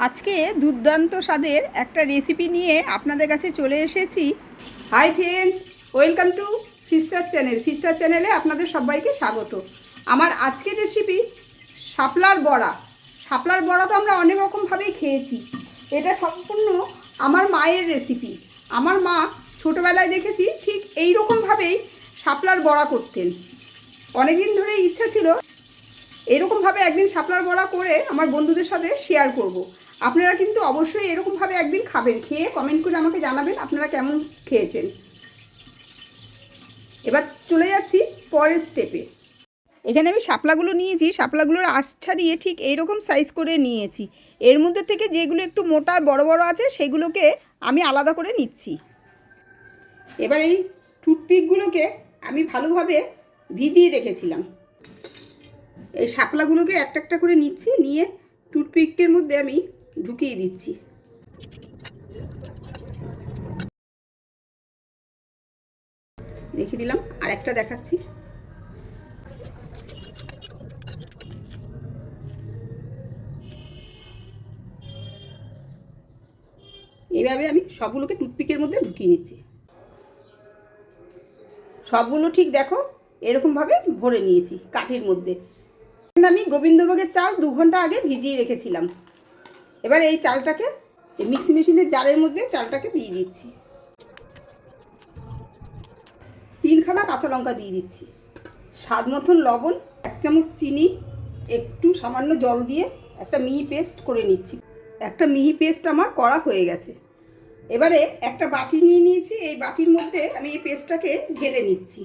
আজকে দুর্দান্ত স্বাদের একটা রেসিপি নিয়ে আপনাদের কাছে চলে এসেছি। Hi friends, welcome to sister channel. Sister চ্যানেলে আপনাদের সবাইকে স্বাগত। আমার আজকের রেসিপি শাপলার বড়া। শাপলার বড়া তো আমরা অনেক রকমভাবেই খেয়েছি। এটা সম্পূর্ণ আমার মায়ের রেসিপি। আমার মা ছোটোবেলায় দেখেছি ঠিক এই রকমভাবেই শাপলার বড়া করতেন। অনেক দিন ধরে ইচ্ছা ছিল এরকমভাবে একদিন শাপলার বড়া করে আমার বন্ধুদের সাথে শেয়ার করব। আপনারা কিন্তু অবশ্যই এরকমভাবে একদিন খাবেন, খেয়ে কমেন্ট করে আমাকে জানাবেন আপনারা কেমন খেয়েছেন। এবার চলে যাচ্ছি পরের স্টেপে। এখানে আমি শাপলাগুলো নিয়েছি, শাপলাগুলোর আঁশ ছাড়িয়ে ঠিক এইরকম সাইজ করে নিয়েছি। এর মধ্যে থেকে যেগুলো একটু মোটা বড় বড় আছে সেগুলোকে আমি আলাদা করে নিচ্ছি। এবার এই টুথপিকগুলোকে আমি ভালোভাবে ভিজিয়ে রেখেছিলাম। এই শাপলাগুলোকে একটা একটা করে নিচ্ছি, নিয়ে টুথপিকের মধ্যে আমি ঢুকিয়ে দিচ্ছি। রেখে দিলাম, আর একটা দেখাচ্ছি। এইভাবে আমি সবগুলোকে টুথপিকের মধ্যে ঢুকিয়ে নিচ্ছি। সবগুলো ঠিক দেখো এরকমভাবে ভরে নিয়েছি কাঠির মধ্যে। আমি গোবিন্দভোগের চাল 2 ঘন্টা আগে ভিজিয়ে রেখেছিলাম। এবার এই চালটাকে মিক্সি মেশিনের জারের মধ্যে চালটাকে দিয়ে দিচ্ছি। 3খানা কাঁচা লঙ্কা দিয়ে দিচ্ছি, স্বাদ মতন লবণ, 1 চামচ চিনি, একটু সামান্য জল দিয়ে একটা মিহি পেস্ট করে নিচ্ছি। একটা মিহি পেস্ট আমার করা হয়ে গেছে। এবারে একটা বাটি নিয়ে নিয়েছি, এই বাটির মধ্যে আমি এই পেস্টটাকে ঢেলে নিচ্ছি।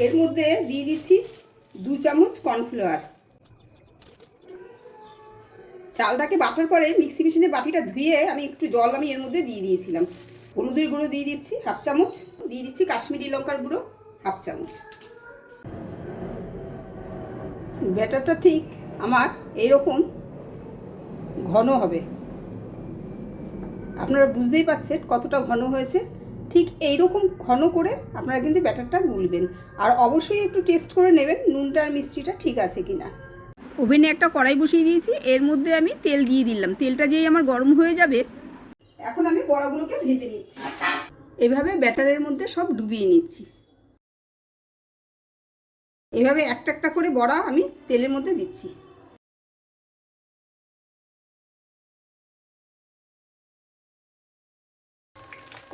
এর মধ্যে দিয়ে দিচ্ছি 2 চামচ কর্নফ্লাওয়ার। চালটাকে বাটার পরে মিক্সি মেশিনে বাটিটা ধুয়ে আমি একটু জল এর মধ্যে দিয়ে দিয়েছিলাম। হলুদের গুঁড়ো দিয়ে দিচ্ছি 1/2 চামচ, দিয়ে দিচ্ছি কাশ্মীরি লঙ্কার গুঁড়ো 1/2 চামচ। ব্যাটারটা ঠিক আমার এইরকম ঘন হবে। আপনারা বুঝতেই পারছেন কতটা ঘন হয়েছে। ঠিক এইরকম ঘন করে আপনারা কিন্তু ব্যাটারটা গুলবেন। আর অবশ্যই একটু টেস্ট করে নেবেন নুনটা আর মিষ্টিটা ঠিক আছে কিনা। ওভেনে একটা কড়াই বসিয়ে দিয়েছি, এর মধ্যে আমি তেল দিয়ে দিলাম। তেলটা যেই আমার গরম হয়ে যাবে, এখন আমি বড়াগুলোকে ভেজে নিচ্ছি। এভাবে ব্যাটারের মধ্যে সব ডুবিয়ে নিচ্ছি। এভাবে একটা একটা করে বড়া আমি তেলের মধ্যে দিচ্ছি।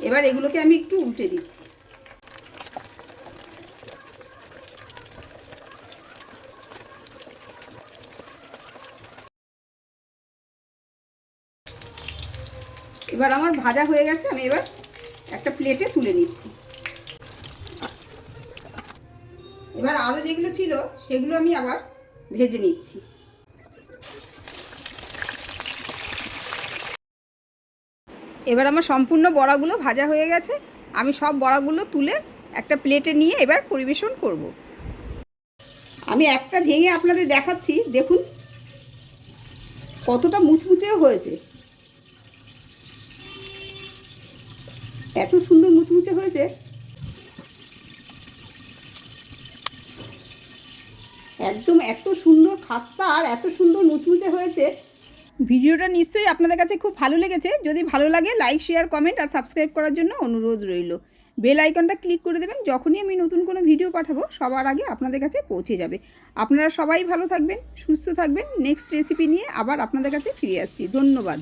এবার এগুলোকে আমি একটু উল্টে দিচ্ছি। এবার আমার ভাজা হয়ে গেছে, আমি এবার একটা প্লেটে তুলে নিচ্ছি। এবার আরও যেগুলো ছিল সেগুলো আমি আবার ভেজে নিচ্ছি। এবার আমার সম্পূর্ণ বড়াগুলো ভাজা হয়ে গেছে। আমি সব বড়াগুলো তুলে একটা প্লেটে নিয়ে এবার পরিবেশন করব। আমি একটা ভেঙে আপনাদের দেখাচ্ছি, দেখুন কতটা মুচমুচেও হয়েছে। এত সুন্দর মুচমুচে হয়েছে, একদম এত সুন্দর খাস্তা আর এত সুন্দর মুচমুচে হয়েছে। ভিডিওটা নিশ্চয়ই আপনাদের কাছে খুব ভালো লেগেছে। যদি ভালো লাগে লাইক, শেয়ার, কমেন্ট আর সাবস্ক্রাইব করার জন্য অনুরোধ রইল। বেল আইকনটা ক্লিক করে দেবেন, যখনই আমি নতুন কোনো ভিডিও পাঠাবো সবার আগে আপনাদের কাছে পৌঁছে যাবে। আপনারা সবাই ভালো থাকবেন, সুস্থ থাকবেন। নেক্সট রেসিপি নিয়ে আবার আপনাদের কাছে ফিরে আসছি। ধন্যবাদ।